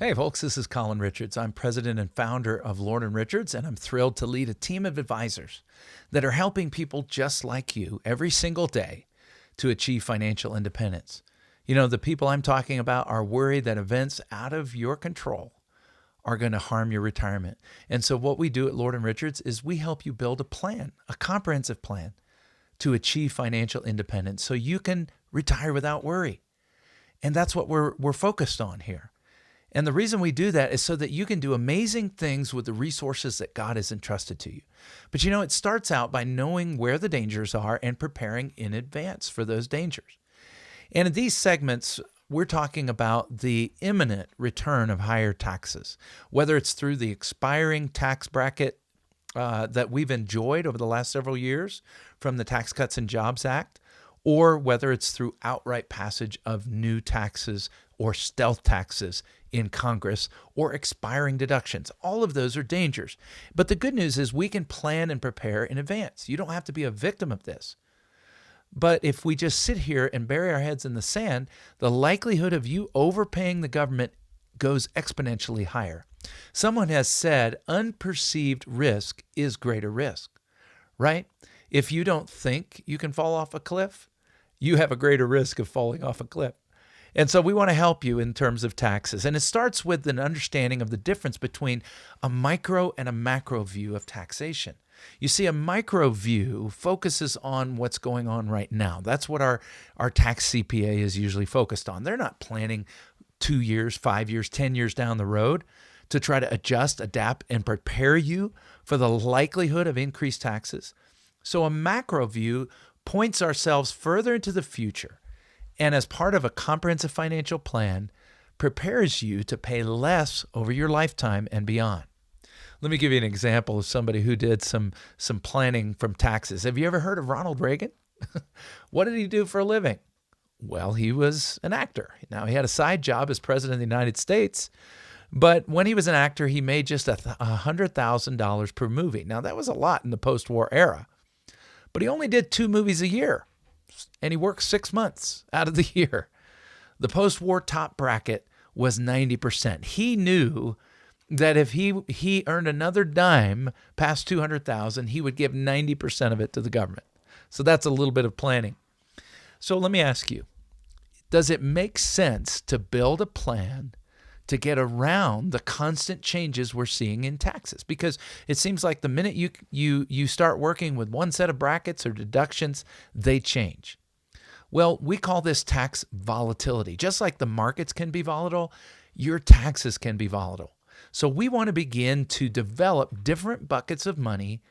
Hey folks, this is Colin Richards. I'm president and founder of Lord & Richards, and I'm thrilled to lead a team of advisors that are helping people just like you every single day to achieve financial independence. You know, the people I'm talking about are worried that events out of your control are going to harm your retirement. And so what we do at Lord & Richards is we help you build a plan, a comprehensive plan to achieve financial independence so you can retire without worry. And that's what we're focused on here. And the reason we do that is so that you can do amazing things with the resources that God has entrusted to you. But you know, it starts out by knowing where the dangers are and preparing in advance for those dangers. And in these segments, we're talking about the imminent return of higher taxes, whether it's through the expiring tax bracket that we've enjoyed over the last several years from the Tax Cuts and Jobs Act, or whether it's through outright passage of new taxes or stealth taxes in Congress or expiring deductions. All of those are dangers. But the good news is we can plan and prepare in advance. You don't have to be a victim of this. But if we just sit here and bury our heads in the sand, the likelihood of you overpaying the government goes exponentially higher. Someone has said unperceived risk is greater risk, right? If you don't think you can fall off a cliff, you have a greater risk of falling off a cliff. And so we want to help you in terms of taxes. And it starts with an understanding of the difference between a micro and a macro view of taxation. You see, a micro view focuses on what's going on right now. That's what our tax CPA is usually focused on. They're not planning 2 years, 5 years, 10 years down the road to try to adjust, adapt, and prepare you for the likelihood of increased taxes. So a macro view points ourselves further into the future, and as part of a comprehensive financial plan, prepares you to pay less over your lifetime and beyond. Let me give you an example of somebody who did some planning from taxes. Have you ever heard of Ronald Reagan? What did he do for a living? Well, he was an actor. Now, he had a side job as president of the United States, but when he was an actor, he made just $100,000 per movie. Now, that was a lot in the post-war era. But he only did 2 movies a year, and he worked 6 months out of the year. The post-war top bracket was 90%. He knew that if he earned another dime past $200,000, he would give 90% of it to the government. So that's a little bit of planning. So let me ask you, does it make sense to build a plan to get around the constant changes we're seeing in taxes? Because it seems like the minute you start working with one set of brackets or deductions, they change. Well, we call this tax volatility. Just like the markets can be volatile, your taxes can be volatile. So we want to begin to develop different buckets of money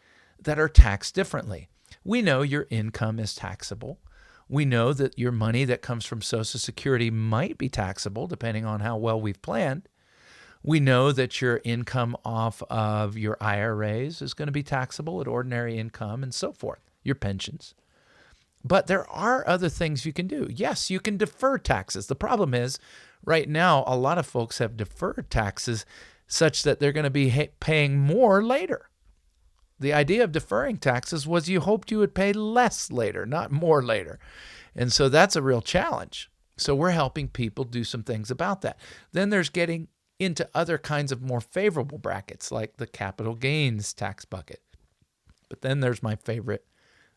that are taxed differently. We know your income is taxable. We know that your money that comes from Social Security might be taxable depending on how well we've planned. We know that your income off of your IRAs is going to be taxable at ordinary income and so forth, your pensions. But there are other things you can do. Yes, you can defer taxes. The problem is right now, a lot of folks have deferred taxes such that they're going to be paying more later. The idea of deferring taxes was you hoped you would pay less later, not more later. And so that's a real challenge. So we're helping people do some things about that. Then there's getting into other kinds of more favorable brackets like the capital gains tax bucket. But then there's my favorite,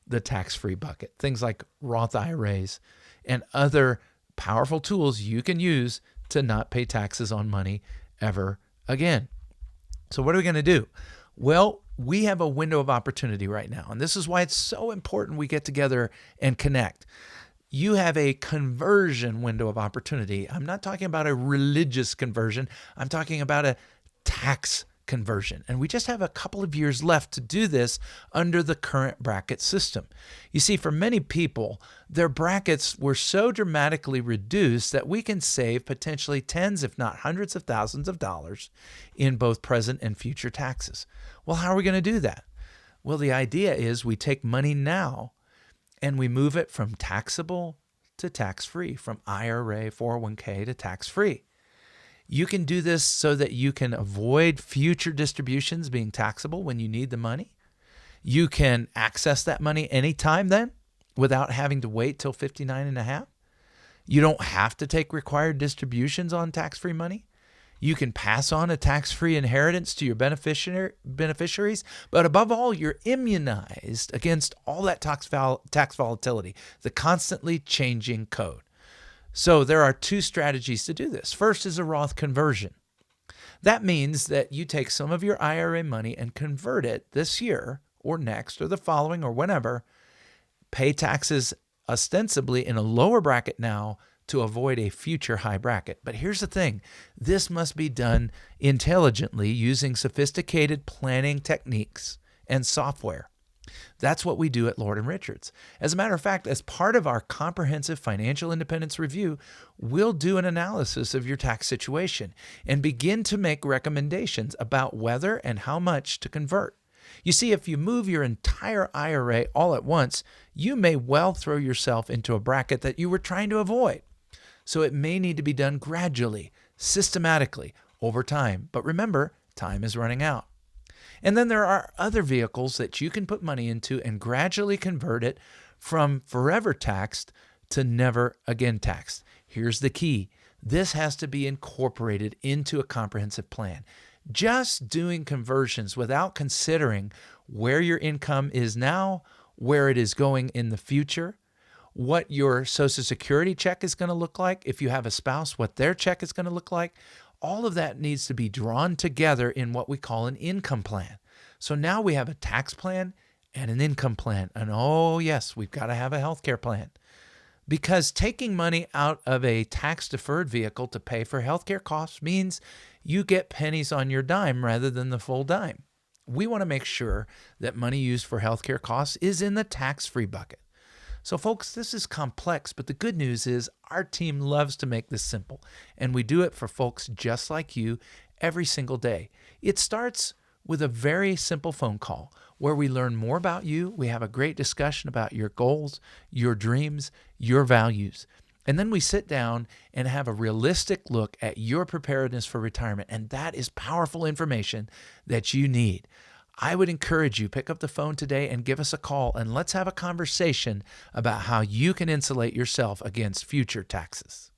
the tax-free bucket, things like Roth IRAs and other powerful tools you can use to not pay taxes on money ever again. So what are we going to do? Well, we have a window of opportunity right now, and this is why it's so important we get together and connect. You have a conversion window of opportunity. I'm not talking about a religious conversion. I'm talking about a tax conversion. And we just have a couple of years left to do this under the current bracket system. You see, for many people, their brackets were so dramatically reduced that we can save potentially tens, if not hundreds of thousands of dollars in both present and future taxes. Well, how are we going to do that? Well, the idea is we take money now and we move it from taxable to tax-free, from IRA, 401k to tax-free. You can do this so that you can avoid future distributions being taxable when you need the money. You can access that money anytime then without having to wait till 59 and a half. You don't have to take required distributions on tax-free money. You can pass on a tax-free inheritance to your beneficiaries, but above all, you're immunized against all that tax volatility, the constantly changing code. So there are two strategies to do this. First is a Roth conversion. That means that you take some of your IRA money and convert it this year or next or the following or whenever, pay taxes ostensibly in a lower bracket now to avoid a future high bracket. But here's the thing. This must be done intelligently using sophisticated planning techniques and software. That's what we do at Lord & Richards. As a matter of fact, as part of our comprehensive financial independence review, we'll do an analysis of your tax situation and begin to make recommendations about whether and how much to convert. You see, if you move your entire IRA all at once, you may well throw yourself into a bracket that you were trying to avoid. So it may need to be done gradually, systematically, over time. But remember, time is running out. And then there are other vehicles that you can put money into and gradually convert it from forever taxed to never again taxed. Here's the key. This has to be incorporated into a comprehensive plan. Just doing conversions without considering where your income is now, where it is going in the future, what your Social Security check is going to look like, if you have a spouse, what their check is going to look like, all of that needs to be drawn together in what we call an income plan. So now we have a tax plan and an income plan. And oh yes, we've got to have a healthcare plan. Because taking money out of a tax-deferred vehicle to pay for healthcare costs means you get pennies on your dime rather than the full dime. We want to make sure that money used for healthcare costs is in the tax-free bucket. So folks, this is complex, but the good news is our team loves to make this simple, and we do it for folks just like you every single day. It starts with a very simple phone call where we learn more about you. We have a great discussion about your goals, your dreams, your values. And then we sit down and have a realistic look at your preparedness for retirement. And that is powerful information that you need. I would encourage you, pick up the phone today and give us a call, and let's have a conversation about how you can insulate yourself against future taxes.